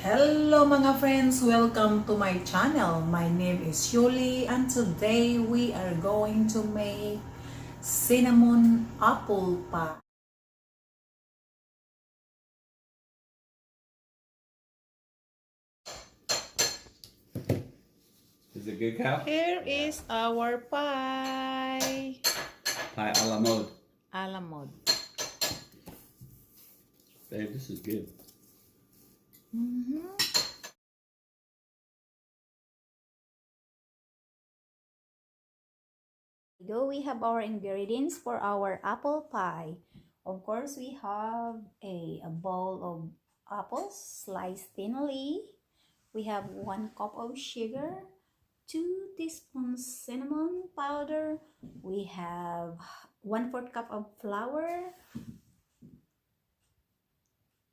Hello mga friends! Welcome to my channel. My name is Yuli and today we are going to make cinnamon apple pie. Is it good, Cal? Here is our pie. Pie a la mode. A la mode. Babe, this is good. We have our ingredients for our apple pie. Of course, we have a bowl of apples sliced thinly. We have 1 cup of sugar, 2 teaspoons cinnamon powder. We have 1/4 cup of flour,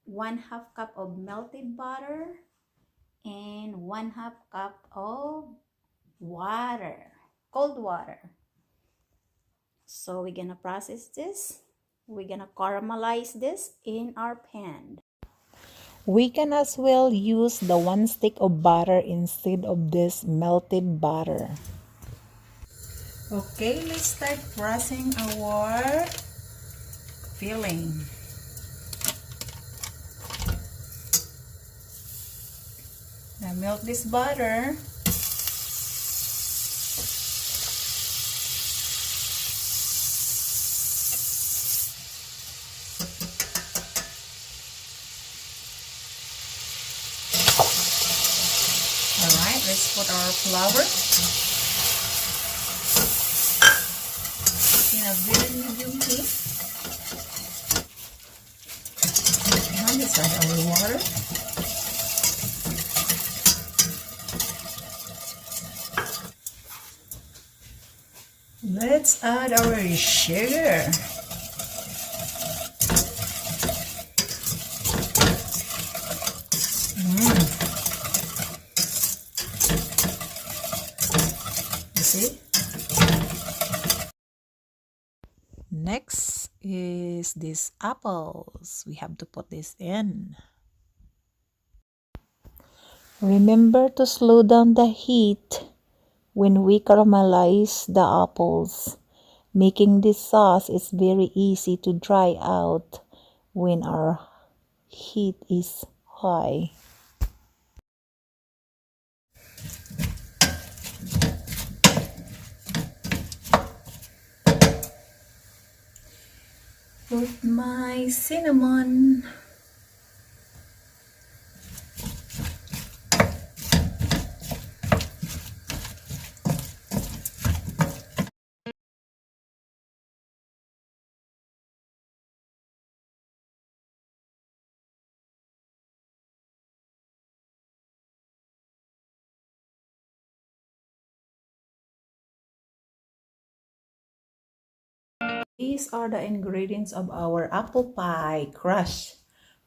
1/2 cup of melted butter, and 1/2 cup of water, cold water. So we're gonna process this. We're gonna caramelize this in our pan. We can as well use the 1 stick of butter instead of this melted butter. Okay, let's start pressing our filling. Now melt this butter. Alright, let's put our flour in a very medium heat. Now let's add our water. Let's add our sugar. You see? Next is these apples. We have to put this in. Remember to slow down the heat when we caramelize the apples. Making this sauce is very easy to dry out when our heat is high. Put my cinnamon. These are the ingredients of our apple pie crush.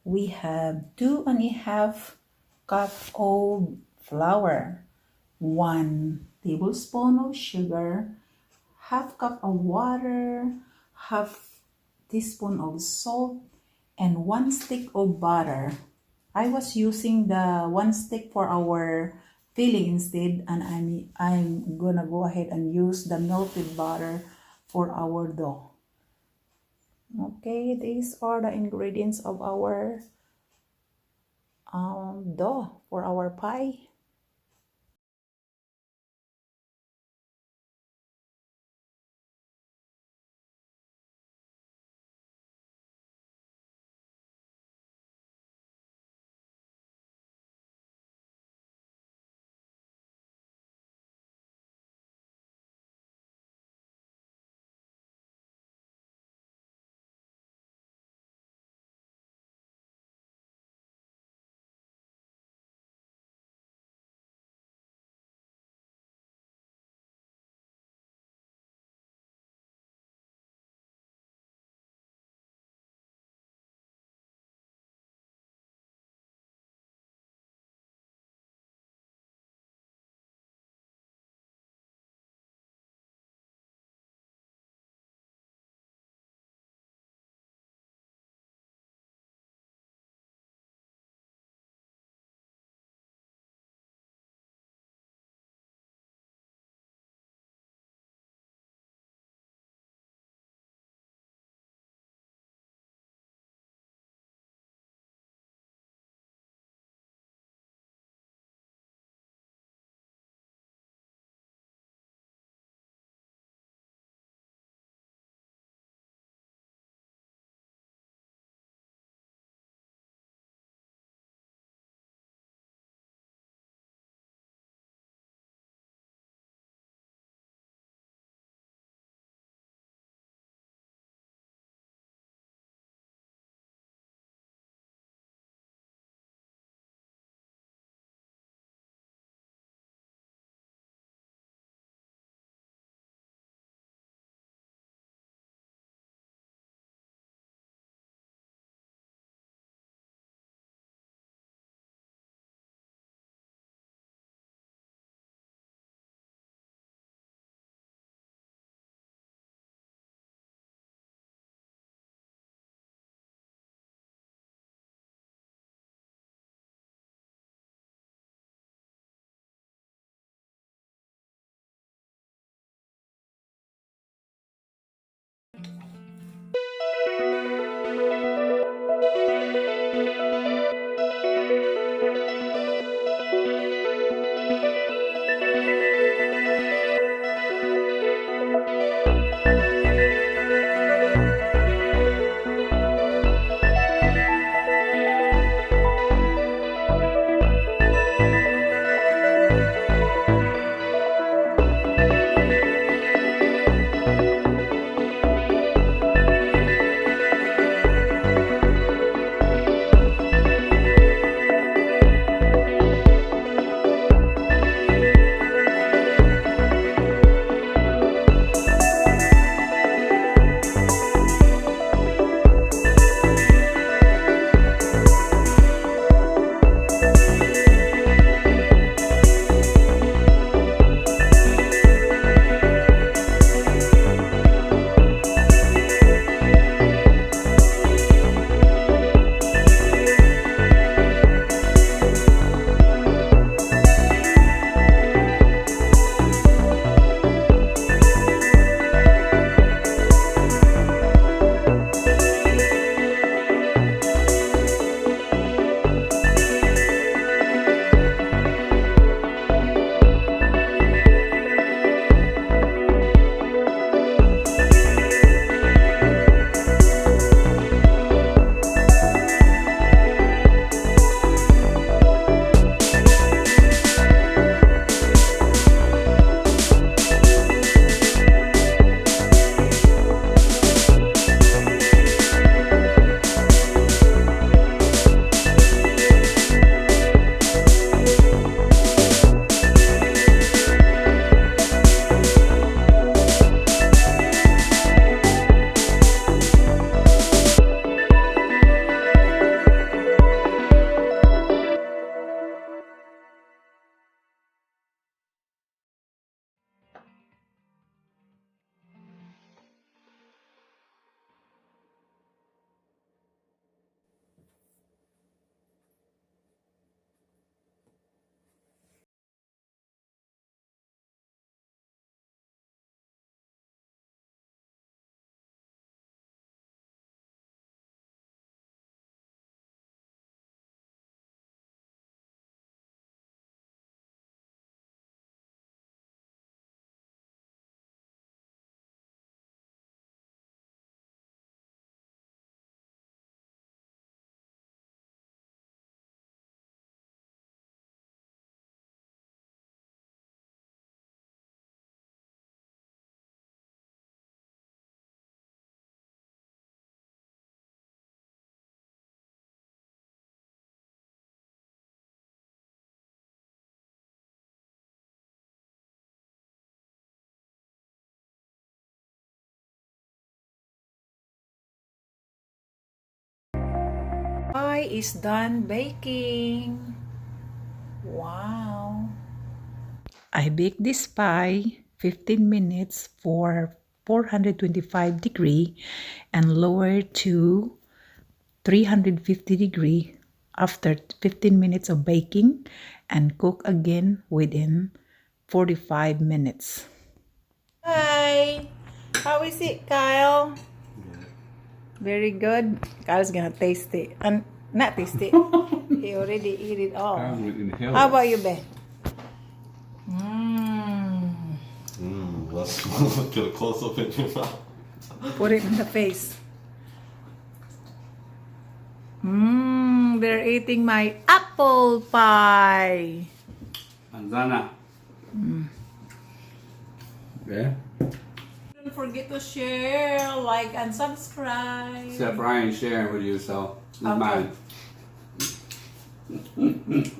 We have 2½ cup of flour, 1 tablespoon of sugar, 1/2 cup of water, 1/2 teaspoon of salt, and 1 stick of butter. I was using the 1 stick for our filling instead, and I'm gonna go ahead and use the melted butter for our dough. Okay, these are the ingredients of our dough for our pie. Pie is done baking. Wow. I baked this pie 15 minutes for 425 degree and lowered to 350 degree after 15 minutes of baking and cook again within 45 minutes. Hi! How is it, Kyle? Very good. Kyle's gonna taste it. And not taste it. He already eat it all. I would inhale How it. about you, Ben? Let's get a close-up in your mouth. Put it in the face. They're eating my apple pie. Manzana. Yeah. Don't forget to share, like, and subscribe. Except Brian's sharing with you, so it's Okay. mine.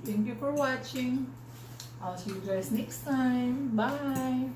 Thank you for watching. I'll see you guys next time. Bye.